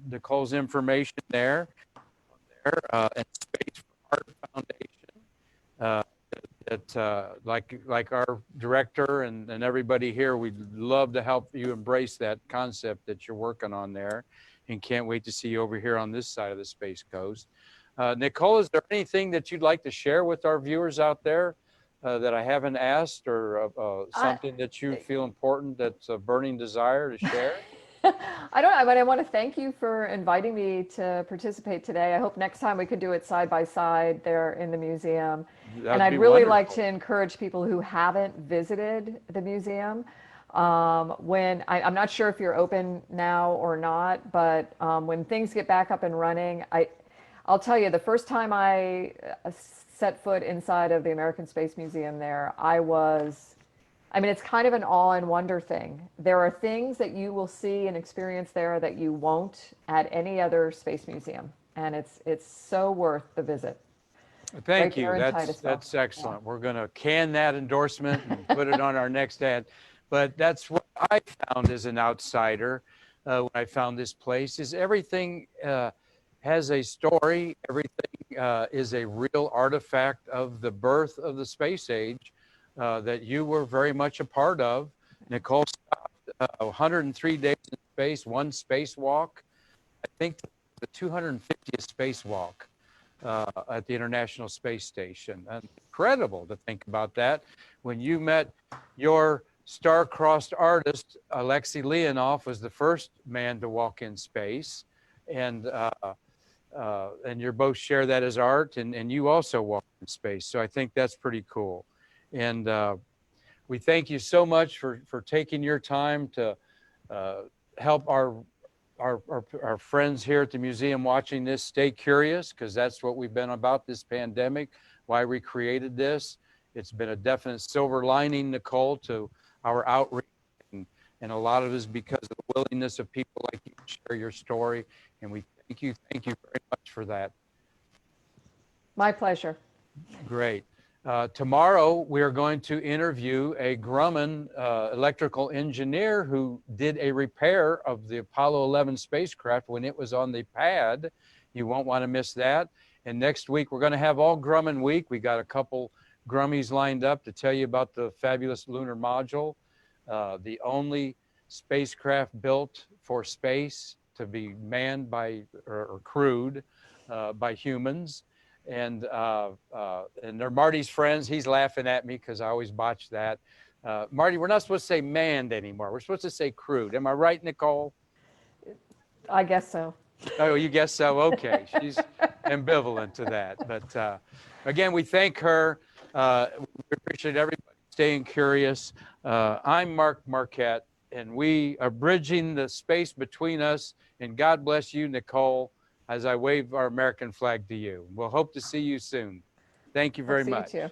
Nicole's information there, and Space for Art Foundation. Like our director and everybody here, we'd love to help you embrace that concept that you're working on there, and can't wait to see you over here on this side of the Space Coast. Nicole, is there anything that you'd like to share with our viewers out there that I haven't asked, or something that you feel important, that's a burning desire to share? I don't know, but I want to thank you for inviting me to participate today. I hope next time we could do it side by side there in the museum. And I'd really like to encourage people who haven't visited the museum. I'm not sure if you're open now or not, but when things get back up and running, I'll tell you, the first time I set foot inside of the American Space Museum there, I mean, it's kind of an awe and wonder thing. There are things that you will see and experience there that you won't at any other space museum, and it's so worth the visit. Thank you. That's excellent. Yeah. We're going to can that endorsement and put it on our next ad. But that's what I found as an outsider when I found this place, is everything has a story. Everything is a real artifact of the birth of the space age that you were very much a part of. Nicole Stott, 103 days in space, one spacewalk. I think the 250th spacewalk at the International Space Station. Incredible to think about that. When you met your star-crossed artist, Alexei Leonov was the first man to walk in space. And you both share that as art, and you also walk in space. So I think that's pretty cool. And we thank you so much for taking your time to help our friends here at the museum watching this stay curious, because that's what we've been about this pandemic, why we created this, It's been a definite silver lining, Nicole, to our outreach. And a lot of it is because of the willingness of people like you to share your story. And we thank you very much for that. My pleasure. Great. Tomorrow, we are going to interview a Grumman electrical engineer who did a repair of the Apollo 11 spacecraft when it was on the pad. You won't want to miss that. And next week, we're going to have all Grumman week. We got a couple Grummies lined up to tell you about the fabulous lunar module, the only spacecraft built for space to be manned by or crewed by humans. And they're Marty's friends. He's laughing at me because I always botch that. Marty, we're not supposed to say manned anymore. We're supposed to say crewed. Am I right, Nicole? I guess so. Oh, you guess so? Okay. She's ambivalent to that. But again, we thank her. We appreciate everybody staying curious. I'm Mark Marquette, and we are bridging the space between us. And God bless you, Nicole, as I wave our American flag to you. We'll hope to see you soon. Thank you very I'll see much. you too.